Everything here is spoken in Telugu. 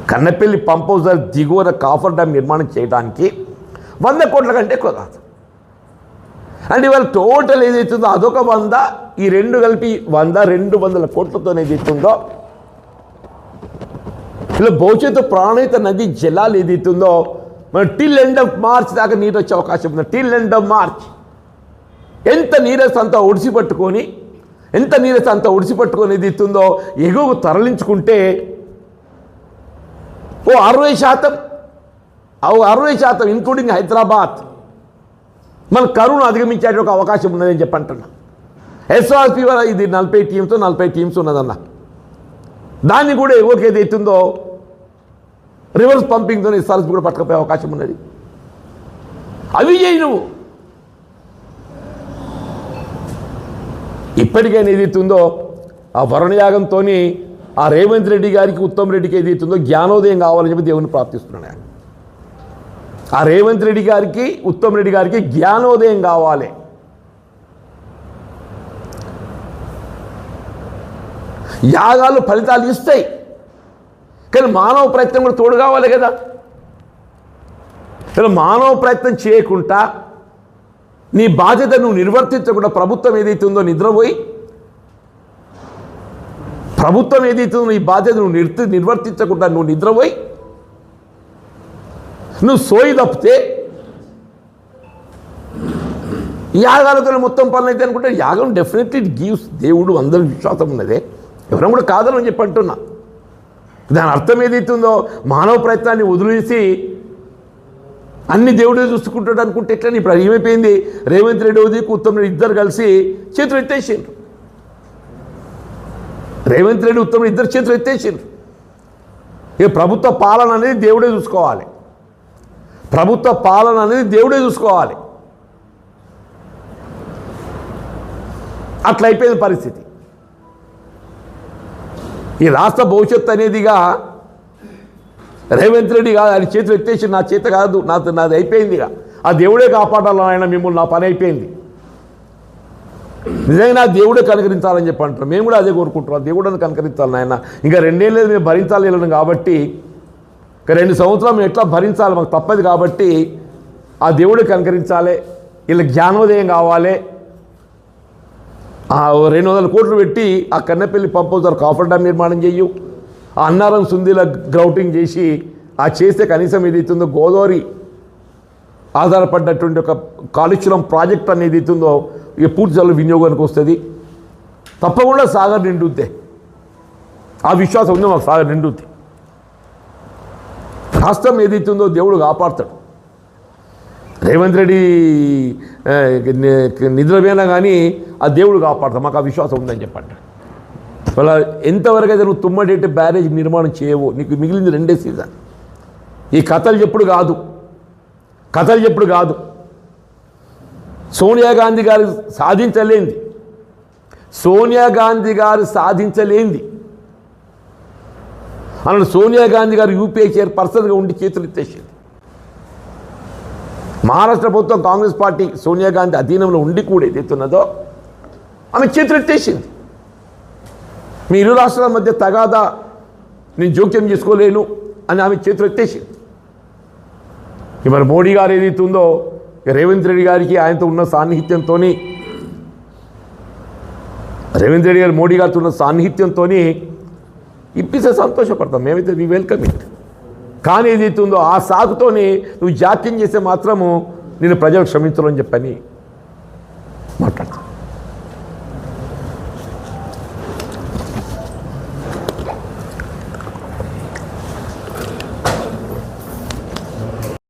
కన్నెపల్లి పంప్ హౌస్ దిగువన కాఫర్ డ్యామ్ నిర్మాణం చేయడానికి 100 కోట్ల కంటే ఎక్కువ కాదు. అంటే ఇవాళ టోటల్ ఏదైతుందో అదొక 100, ఈ రెండు కలిపి 200 కోట్లతో ఏదైతుందో ఇలా భవిష్యత్తు ప్రాణహిత నది జలాలు ఏదైతుందో మన టిల్ ఎండ్ ఆఫ్ మార్చ్ దాకా నీరు వచ్చే అవకాశం ఉంది. టిల్ ఎండ్ ఆఫ్ మార్చ్ ఎంత నీరస్ అంతా ఒడిసిపట్టుకొని ఏదైతుందో ఎగువకు తరలించుకుంటే 60% ఇంక్లూడింగ్ హైదరాబాద్ మన కరువును అధిగమించే ఒక అవకాశం ఉన్నదని చెప్పంటున్నా. ఎస్ఆర్పి వల్ల ఇది 40 టీమ్స్ ఉన్నదన్న. దాన్ని కూడా ఎగువకి ఏదైతుందో రివర్స్ పంపింగ్తో ఎస్ఆర్పి కూడా పట్టుకపోయే అవకాశం ఉన్నది. అవి చేయి నువ్వు. ఇప్పటికైనా ఏదైతుందో ఆ వరుణయాగంతో ఆ రేవంత్ రెడ్డి గారికి ఉత్తమ్ రెడ్డికి ఏదైతుందో జ్ఞానోదయం కావాలని చెప్పి దేవుని ప్రార్థిస్తున్నాను. ఆ రేవంత్ రెడ్డి గారికి ఉత్తమ్ రెడ్డి గారికి జ్ఞానోదయం కావాలి. యాగాలు ఫలితాలు ఇస్తాయి, కానీ మానవ ప్రయత్నం కూడా తోడు కావాలి కదా. ఇలా మానవ ప్రయత్నం చేయకుండా నీ బాధ్యత నువ్వు నిర్వర్తించకుండా ప్రభుత్వం ఏదైతుందో నిద్రపోయి, ప్రభుత్వం ఏదైతుందో నీ బాధ్యత నువ్వు నిర్వర్తించకుండా నువ్వు నిద్రపోయి నువ్వు సోయి తప్పితే యాగాలతో మొత్తం పనులు అయితే అనుకుంటే యాగం డెఫినెట్లీ ఇట్ గివ్స్. దేవుడు అందరి విశ్వాసం ఉన్నదే, ఎవరైనా కూడా కాదని చెప్పి అంటున్నా. దాని అర్థం ఏదైతుందో మానవ ప్రయత్నాన్ని వదిలేసి అన్ని దేవుడే చూసుకుంటాడు అనుకుంటే ఎట్లా? ఇప్పుడు ఏమైపోయింది, రేవంత్ రెడ్డి ఉదయకు ఉత్తమ్ రెడ్డి ఇద్దరు కలిసి చేతులు ఎత్తేసిండ్రు. రేవంత్ రెడ్డి ఉత్తమ్ రెడ్డి ఇద్దరు చేతులు ఎత్తేసిండ్రు. ఇక ప్రభుత్వ పాలన అనేది దేవుడే చూసుకోవాలి, అట్లా అయిపోయింది పరిస్థితి. ఈ రాష్ట్ర భవిష్యత్తు అనేదిగా రేవంత్ రెడ్డి కాదు, ఆయన చేతులు ఎత్తేసి నా చేత కాదు, నాది అయిపోయింది. ఇక ఆ దేవుడే కాపాడాలి ఆయన మిమ్మల్ని, నా పని అయిపోయింది. నిజంగా దేవుడే కనుకరించాలని చెప్పి అంటున్నాం. మేము కూడా అదే కోరుకుంటున్నాం, దేవుడిని కనుకరించాలి నాయన. ఇంకా 2 ఏళ్ళు మేము భరించాలి వెళ్ళను కాబట్టి, ఇంకా 2 సంవత్సరాలు మేము ఎట్లా భరించాలి, మాకు తప్పదు కాబట్టి ఆ దేవుడే కనుకరించాలి. వీళ్ళ జ్ఞానోదయం కావాలి. 200 కోట్లు పెట్టి ఆ Kannepalli pump house coffer dam నిర్మాణం చేయు, ఆ అన్నారం సుందీల గ్రౌటింగ్ చేసి ఆ చేస్తే కనీసం ఏదైతుందో గోదావరి ఆధారపడినటువంటి ఒక కాళేశ్వరం ప్రాజెక్ట్ అనేది ఏదైతుందో ఇక పూర్తి జల వినియోగానికి వస్తుంది. తప్పకుండా సాగర్ నిండుద్ది, ఆ విశ్వాసం ఉంది మాకు. సాగర్ నిండుద్ది. రాష్ట్రం ఏదైతుందో దేవుడు కాపాడుతాడు. రేవంత్ రెడ్డి నిద్రపోయినా కానీ ఆ దేవుడు కాపాడుతాడు, మాకు ఆ విశ్వాసం ఉందని చెప్పండి. వాళ్ళ ఎంతవరకు అయితే నువ్వు తుమ్మడేటి బ్యారేజ్ నిర్మాణం చేయవు, నీకు మిగిలింది 2 సీజన్. ఈ కథలు చెప్పుడు కాదు. సోనియా గాంధీ గారు సాధించలేంది అన్న సోనియా గాంధీ గారు యూపీఐ చైర్పర్సన్గా ఉండి చేతులు ఎత్తేసింది. మహారాష్ట్ర ప్రభుత్వం కాంగ్రెస్ పార్టీ సోనియా గాంధీ అధీనంలో ఉండి కూడా ఏదైతున్నదో ఆమె చేతులు ఎత్తేసింది. మీ ఇరు రాష్ట్రాల మధ్య తగాదా నేను జోక్యం చేసుకోలేను అని ఆమె చేతులు ఎత్తేసింది. మరి మోడీ గారు ఏదైతుందో రేవంత్ రెడ్డి గారికి ఆయనతో ఉన్న సాన్నిహిత్యంతో, రేవంత్ రెడ్డి గారు మోడీ గారితో ఉన్న సాన్నిహిత్యంతో ఇప్పిస్తే సంతోషపడతాం మేమైతే, వీ వెల్కమ్ ఇట్. కానీ ఏదైతుందో ఆ సాకుతోనే నువ్వు జాక్యం చేస్తే మాత్రము నేను ప్రజలు క్షమించరు అని చెప్పని